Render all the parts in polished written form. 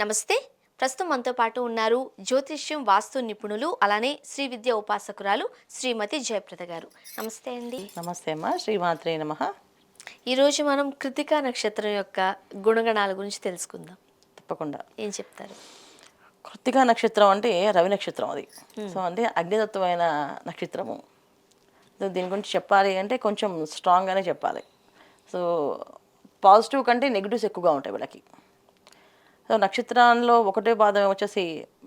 నమస్తే. ప్రస్తుతం మనతో పాటు ఉన్నారు జ్యోతిష్యం, వాస్తు నిపుణులు, అలానే శ్రీ విద్య ఉపాసకురాలు శ్రీమతి జయప్రద గారు. నమస్తే అండి. నమస్తే అమ్మ. శ్రీమాత్రే నమః. ఈరోజు మనం కృతికా నక్షత్రం యొక్క గుణగణాల గురించి తెలుసుకుందాం. తప్పకుండా. ఏం చెప్తారు? కృత్తికా నక్షత్రం అంటే రవి నక్షత్రం అది. సో అంటే అగ్నితత్వమైన నక్షత్రము. సో దీని గురించి చెప్పాలి అంటే కొంచెం స్ట్రాంగ్గానే చెప్పాలి. సో పాజిటివ్ కంటే నెగిటివ్స్ ఎక్కువగా ఉంటాయి వీళ్ళకి. సో నక్షత్రాల్లో ఒకటే పాదం వచ్చేసి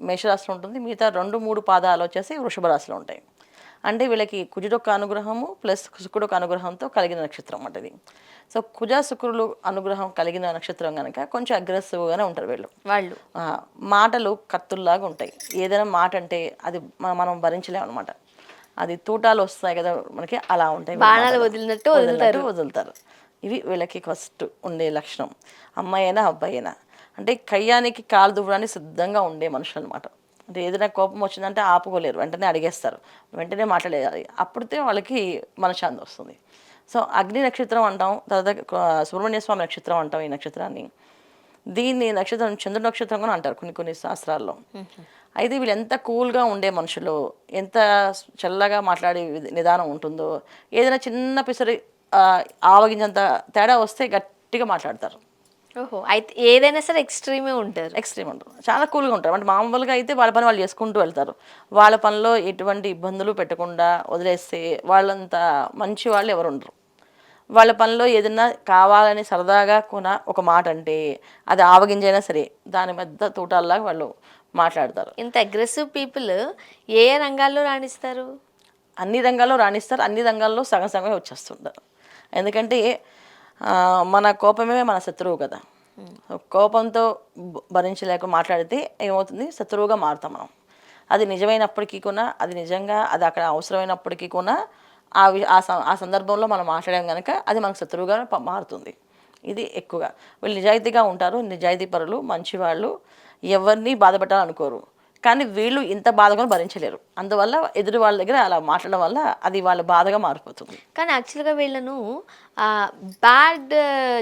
మేషరాశిలో ఉంటుంది, మిగతా 2, 3 పాదాలు వచ్చేసి వృషభ రాశిలో ఉంటాయి. అంటే వీళ్ళకి కుజుడొక్క అనుగ్రహము ప్లస్ శుక్రుడొక అనుగ్రహంతో కలిగిన నక్షత్రం అన్నది. సో కుజ శుక్రులు అనుగ్రహం కలిగిన నక్షత్రం కనుక కొంచెం అగ్రెసివ్గానే ఉంటారు వీళ్ళు. వాళ్ళు మాటలు కత్తుల్లాగా ఉంటాయి. ఏదైనా మాట అంటే అది మనం భరించలేము అనమాట. అది తూటాలు వస్తాయి కదా మనకి, అలా ఉంటాయి. బాణాలు వదిలినట్టు వదులుతారు. ఇవి వీళ్ళకి ఫస్ట్ ఉండే లక్షణం. అమ్మాయి అయినా అబ్బాయి అయినా అంటే కయ్యానికి కాలు దువ్వడానికి సిద్ధంగా ఉండే మనుషులు అనమాట. అంటే ఏదైనా కోపం వచ్చిందంటే ఆపుకోలేరు, వెంటనే అడిగేస్తారు, వెంటనే మాట్లాడేయాలి. అప్పుడితే వాళ్ళకి మనశ్శాంతి వస్తుంది. సో అగ్ని నక్షత్రం అంటాం, తర్వాత సుబ్రహ్మణ్య స్వామి నక్షత్రం అంటాం ఈ నక్షత్రాన్ని. దీన్ని నక్షత్రం చంద్రుడి నక్షత్రం కూడా అంటారు కొన్ని శాస్త్రాల్లో. అయితే వీళ్ళు ఎంత కూల్గా ఉండే మనుషులు, ఎంత చల్లగా మాట్లాడే నిదానం ఉంటుందో, ఏదైనా చిన్న పిసరి ఆవగించంత తేడా వస్తే గట్టిగా మాట్లాడతారు. ఓహో, అయితే ఏదైనా సరే ఎక్స్ట్రీమే ఉంటారు. ఎక్స్ట్రీమ్ ఉంటారు, చాలా కూల్గా ఉంటారు. అంటే మామూలుగా అయితే వాళ్ళ పని వాళ్ళు చేసుకుంటూ వెళ్తారు. వాళ్ళ పనిలో ఎటువంటి ఇబ్బందులు పెట్టకుండా వదిలేస్తే వాళ్ళంత మంచి వాళ్ళు ఎవరు ఉండరు. వాళ్ళ పనిలో ఏదైనా కావాలని సరదాగా ఒక మాట అంటే అది ఆవగింజైనా సరే దాని మధ్య తూటాల్లాగా వాళ్ళు మాట్లాడతారు. ఇంత అగ్రెసివ్ పీపుల్ ఏ ఏ రంగాల్లో రాణిస్తారు? అన్ని రంగాల్లో రాణిస్తారు, అన్ని రంగాల్లో సగం సగమే వచ్చేస్తుంటారు. ఎందుకంటే మన కోపమే మన శత్రువు కదా. కోపంతో భరించలేక మాట్లాడితే ఏమవుతుంది, శత్రువుగా మారుతాం మనం. అది నిజమైనప్పటికీ కూడా, అది నిజంగా అది అక్కడ అవసరమైనప్పటికీ కూడా ఆ సందర్భంలో మనం మాట్లాడాం కనుక అది మనకు శత్రువుగా మారుతుంది. ఇది ఎక్కువగా వీళ్ళు నిజాయితీగా ఉంటారు, నిజాయితీ పరులు, మంచివాళ్ళు, ఎవరిని బాధపెట్టాలనుకోరు. కానీ వీళ్ళు ఇంత బాధగా భరించలేరు. అందువల్ల ఎదురు వాళ్ళ దగ్గర అలా మాట్లాడడం వల్ల అది వాళ్ళ బాధగా మారిపోతుంది. కానీ యాక్చువల్గా వీళ్ళను బ్యాడ్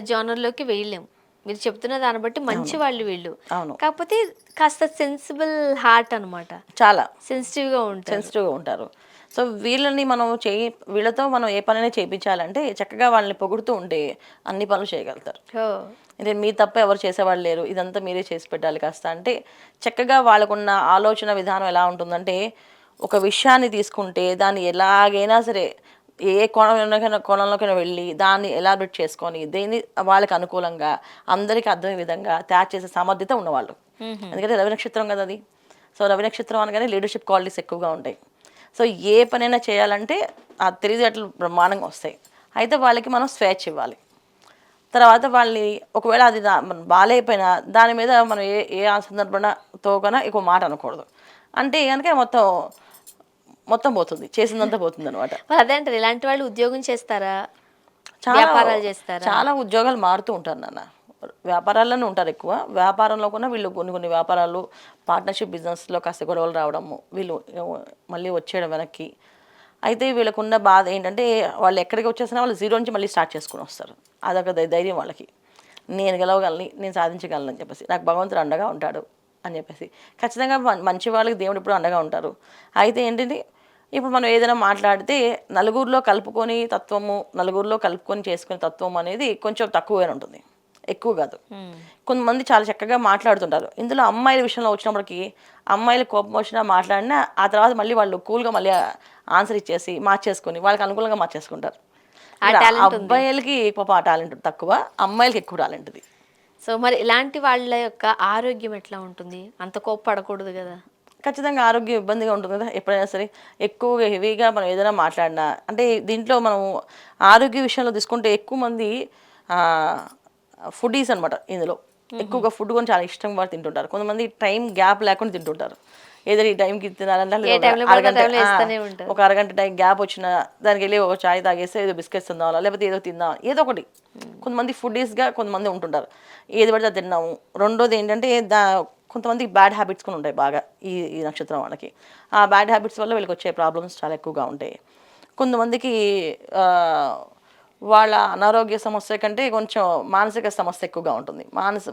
జానర్లోకి వేయలేము. మీరు చెప్తున్న దాన్ని బట్టి మంచి వాళ్ళు వీళ్ళు. అవును, కాకపోతే కాస్త సెన్సిబుల్ హార్ట్ అనమాట, చాలా సెన్సిటివ్గా ఉంటారు. సో వీళ్ళని మనం వీళ్ళతో మనం ఏ పనైనా చేయించాలంటే చక్కగా వాళ్ళని పొగుడుతూ ఉంటే అన్ని పనులు చేయగలుగుతారు. అంటే మీ తప్ప ఎవరు చేసేవాళ్ళు లేరు, ఇదంతా మీరే చేసి పెట్టాలి కాస్త అంటే చక్కగా వాళ్ళకున్న ఆలోచన విధానం ఎలా ఉంటుందంటే, ఒక విషయాన్ని తీసుకుంటే దాన్ని ఎలాగైనా సరే ఏ కోణంలోకైనా వెళ్ళి దాన్ని ఎలాబరేట్ చేసుకొని దేన్ని వాళ్ళకి అనుకూలంగా అందరికీ అర్థమయ్యే విధంగా తయారు చేసే సామర్థ్యత ఉన్నవాళ్ళు. ఎందుకంటే రవి నక్షత్రం కదా అది. సో రవి నక్షత్రం అనగానే లీడర్షిప్ క్వాలిటీస్ ఎక్కువగా ఉంటాయి. సో ఏ పనైనా చేయాలంటే ఆ తెలివితేటలు బ్రహ్మాండంగా వస్తాయి. అయితే వాళ్ళకి మనం స్వేచ్ఛ ఇవ్వాలి. తర్వాత వాళ్ళని ఒకవేళ అది బాగాలేకపోయినా దాని మీద మనం ఏ ఏ సందర్భంతో కన్నా ఎక్కువ మాట అనకూడదు. అంటే కనుక మొత్తం పోతుంది, చేసిందంతా పోతుంది అనమాట. అదే అంటారు, ఇలాంటి వాళ్ళు ఉద్యోగం చేస్తారా, చాలా వ్యాపారాలు చేస్తారా? చాలా ఉద్యోగాలు మారుతూ ఉంటారు నాన్న. వ్యాపారాల్లోనే ఉంటారు ఎక్కువ. వ్యాపారంలో కూడా వీళ్ళు కొన్ని వ్యాపారాలు పార్ట్నర్షిప్ బిజినెస్లో కాస్త గొడవలు రావడము, వీళ్ళు మళ్ళీ వచ్చేయడం వెనక్కి. అయితే వీళ్ళకున్న బాధ ఏంటంటే వాళ్ళు ఎక్కడికి వచ్చేసినా వాళ్ళు జీరో నుంచి మళ్ళీ స్టార్ట్ చేసుకుని వస్తారు. అదొక ధైర్యం వాళ్ళకి. నేను గెలవగలని, నేను సాధించగలను అని చెప్పేసి, నాకు భగవంతుడు అండగా ఉంటాడు అని చెప్పేసి. ఖచ్చితంగా మంచి వాళ్ళకి దేవుడు ఇప్పుడు అండగా ఉంటారు. అయితే ఏంటంటే ఇప్పుడు మనం ఏదైనా మాట్లాడితే నలుగురిలో కలుపుకొని చేసుకునే తత్వం అనేది కొంచెం తక్కువగానే ఉంటుంది, ఎక్కువ కాదు. కొంతమంది చాలా చక్కగా మాట్లాడుతుంటారు. ఇందులో అమ్మాయిల విషయంలో వచ్చినప్పటికీ అమ్మాయిలు కోపం వచ్చినా మాట్లాడినా ఆ తర్వాత మళ్ళీ వాళ్ళు కూల్గా మళ్ళీ ఆన్సర్ ఇచ్చేసి మార్చేసుకొని వాళ్ళకి అనుకూలంగా మార్చేసుకుంటారు. అబ్బాయిలకి పాపం ఆ టాలెంట్ తక్కువ, అమ్మాయిలకి ఎక్కువ టాలెంట్ ఇది. సో మరి ఇలాంటి వాళ్ళ యొక్క ఆరోగ్యం ఎట్లా ఉంటుంది? అంత కోప్పడకూడదు కదా. ఖచ్చితంగా ఆరోగ్యం ఇబ్బందిగా ఉంటుంది కదా. ఎప్పుడైనా సరే ఎక్కువగా హెవీగా మనం ఏదైనా మాట్లాడినా అంటే దీంట్లో మనం ఆరోగ్య విషయంలో తీసుకుంటే ఎక్కువ మంది ఫుడీస్ అనమాట. ఇందులో ఎక్కువగా ఫుడ్ కూడా చాలా ఇష్టంగా వారు తింటుంటారు. కొంతమంది టైం గ్యాప్ లేకుండా తింటుంటారు. ఏదైనా ఈ టైంకి తినాలంటే ఒక అరగంట టైం గ్యాప్ వచ్చిన దానికి వెళ్ళి ఒక చాయ్ తాగేస్తే ఏదో బిస్కెట్స్ తిందాం, లేకపోతే ఏదో తిందాం, ఏదో ఒకటి. కొంతమంది ఫుడీస్గా కొంతమంది ఉంటుంటారు, ఏది పడితే తిన్నాము. రెండోది ఏంటంటే కొంతమందికి బ్యాడ్ హ్యాబిట్స్ కూడా ఉంటాయి బాగా ఈ నక్షత్రం వాళ్ళకి. ఆ బ్యాడ్ హ్యాబిట్స్ వల్ల వీళ్ళకి వచ్చే ప్రాబ్లమ్స్ చాలా ఎక్కువగా ఉంటాయి. కొంతమందికి వాళ్ళ అనారోగ్య సమస్య కంటే కొంచెం మానసిక సమస్య ఎక్కువగా ఉంటుంది.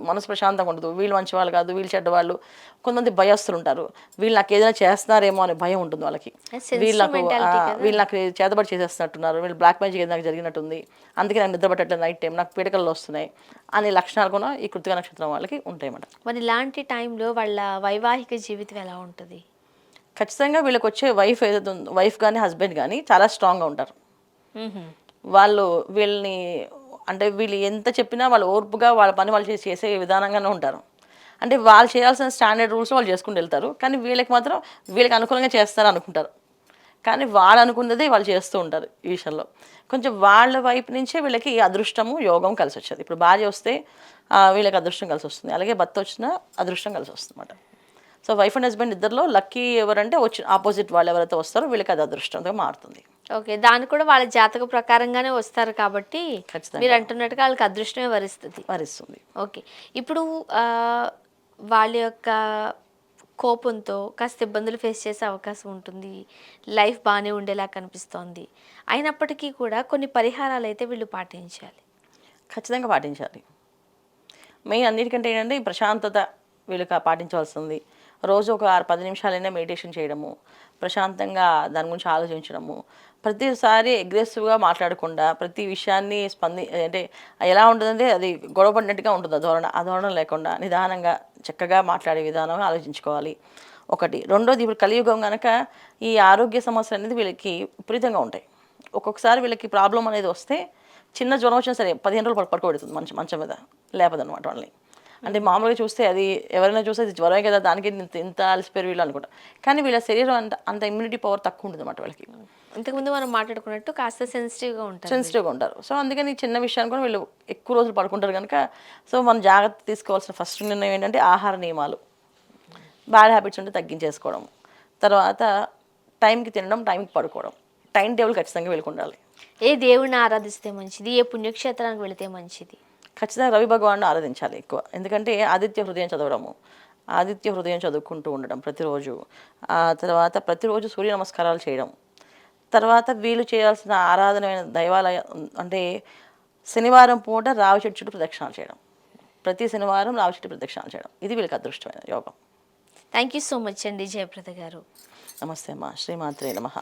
మనసు ప్రశాంతంగా ఉండదు. వీళ్ళు మంచి వాళ్ళు కాదు, వీళ్ళు చెడ్డవాళ్ళు. కొంతమంది భయస్తులు ఉంటారు. వీళ్ళు నాకు ఏదైనా చేస్తున్నారేమో అనే భయం ఉంటుంది వాళ్ళకి. సెన్సిటివ్ మెంటాలిటీ కదా. వీళ్ళు నాకు చేతబడి చేసేస్తున్నట్టున్నారు, వీళ్ళు బ్లాక్ మ్యాజిక్ ఏదో నాకు జరిగినట్టుంది, అందుకే నాకు నిద్ర పట్టట్లేదు నైట్ టైం, నాకు పీడకలు వస్తున్నాయి అనే లక్షణాలు కూడా ఈ కృత్తిక నక్షత్రం వాళ్ళకి ఉంటాయన్నమాట. మరి ఇలాంటి టైంలో వాళ్ళ వైవాహిక జీవితం ఎలా ఉంటుంది? ఖచ్చితంగా వీళ్ళకి వచ్చే వైఫ్ ఏదైతే ఉందో, వైఫ్ కానీ హస్బెండ్ కానీ చాలా స్ట్రాంగ్గా ఉంటారు. వాళ్ళు వీళ్ళని అంటే వీళ్ళు ఎంత చెప్పినా వాళ్ళు ఓర్పుగా వాళ్ళ పని వాళ్ళు చేసే విధానంగానే ఉంటారు. అంటే వాళ్ళు చేయాల్సిన స్టాండర్డ్ రూల్స్ వాళ్ళు చేసుకుంటూ వెళ్తారు. కానీ వీళ్ళకి మాత్రం వీళ్ళకి అనుకూలంగా చేస్తారు అనుకుంటారు. కానీ వాళ్ళు అనుకున్నదే వాళ్ళు చేస్తూ ఉంటారు ఈ విషయంలో. కొంచెం వాళ్ళ వైపు నుంచే వీళ్ళకి అదృష్టము యోగం కలిసి వచ్చేది. ఇప్పుడు భార్య వస్తే వీళ్ళకి అదృష్టం కలిసి వస్తుంది, అలాగే భర్త వచ్చినా అదృష్టం కలిసి వస్తుంది అన్నమాట. సో వైఫ్ అండ్ హస్బెండ్ ఇద్దరిలో లక్కీ ఎవరంటే వచ్చి ఆపోజిట్ వాళ్ళు ఎవరైతే వస్తారో వీళ్ళకి అది అదృష్టంగా మారుతుంది. ఓకే, దాని కూడా వాళ్ళ జాతక ప్రకారంగానే వస్తారు కాబట్టి ఖచ్చితంగా మీరు అంటున్నట్టుగా వాళ్ళకి అదృష్టమే వరిస్తుంది. ఓకే, ఇప్పుడు వాళ్ళ యొక్క కోపంతో కాస్త ఇబ్బందులు ఫేస్ చేసే అవకాశం ఉంటుంది. లైఫ్ బాగానే ఉండేలా కనిపిస్తోంది. అయినప్పటికీ కూడా కొన్ని పరిహారాలు అయితే వీళ్ళు పాటించాలి. ఖచ్చితంగా పాటించాలి. మెయిన్ అన్నిటికంటే ఏంటంటే ఈ ప్రశాంతత వీళ్ళకి పాటించవలసింది. రోజు ఒక 6-10 నిమిషాలైనా మెడిటేషన్ చేయడము, ప్రశాంతంగా దాని గురించి ఆలోచించడము, ప్రతిసారి అగ్రెసివ్గా మాట్లాడకుండా ప్రతి విషయాన్ని అంటే ఎలా ఉంటుందంటే అది గొడవపడినట్టుగా ఉంటుంది ఆ ధోరణం లేకుండా నిదానంగా చక్కగా మాట్లాడే విధానం ఆలోచించుకోవాలి. ఒకటి. రెండోది, ఇప్పుడు కలియుగం కనుక ఈ ఆరోగ్య సమస్యలు అనేది వీళ్ళకి విపరీతంగా ఉంటాయి. ఒక్కొక్కసారి వీళ్ళకి ప్రాబ్లం అనేది వస్తే చిన్న జ్వరం వచ్చినా సరే 15 రోజులు పడుకోబెడుతుంది మంచం మీద, లేపదనమాట వాళ్ళని. అంటే మామూలుగా చూస్తే అది ఎవరైనా చూస్తే అది జ్వరమే కదా, దానికి ఇంత అలసిపోయారు వీళ్ళు అనుకుంటా. కానీ వీళ్ళ శరీరం అంత ఇమ్యూనిటీ పవర్ తక్కువ ఉంటుంది అన్నమాట వాళ్ళకి. ఇంతకుముందు మనం మాట్లాడుకున్నట్టు కాస్త సెన్సిటివ్గా ఉంటారు. సో అందుకని చిన్న విషయాన్ని కూడా వీళ్ళు ఎక్కువ రోజులు పడుకుంటారు కనుక సో మనం జాగ్రత్త తీసుకోవాల్సిన ఫస్ట్ నిర్ణయం ఏంటంటే ఆహార నియమాలు, బ్యాడ్ హ్యాబిట్స్ ఉంటే తగ్గించేసుకోవడం, తర్వాత టైంకి తినడం, టైంకి పడుకోవడం, టైం టేబుల్ ఖచ్చితంగా వీళ్ళకి ఉండాలి. ఏ దేవుడిని ఆరాధిస్తే మంచిది, ఏ పుణ్యక్షేత్రానికి వెళితే మంచిది? ఖచ్చితంగా రవి భగవాన్ని ఆరాధించాలి ఎక్కువ. ఎందుకంటే ఆదిత్య హృదయం చదవడము, ఆదిత్య హృదయం చదువుకుంటూ ఉండడం ప్రతిరోజు, తర్వాత ప్రతిరోజు సూర్య నమస్కారాలు చేయడం, తర్వాత వీళ్ళు చేయాల్సిన ఆరాధనమైన దైవాలయం అంటే శనివారం పూట రావి చెట్టు చుట్టూ ప్రదక్షిణాలు చేయడం, ప్రతి శనివారం రావి చెట్టు ప్రదక్షిణాలు చేయడం, ఇది వీళ్ళకి అదృష్టమైన యోగం. థ్యాంక్ యూ సో మచ్ అండి జయప్రద గారు. నమస్తే అమ్మా. శ్రీమాత్రే నమః.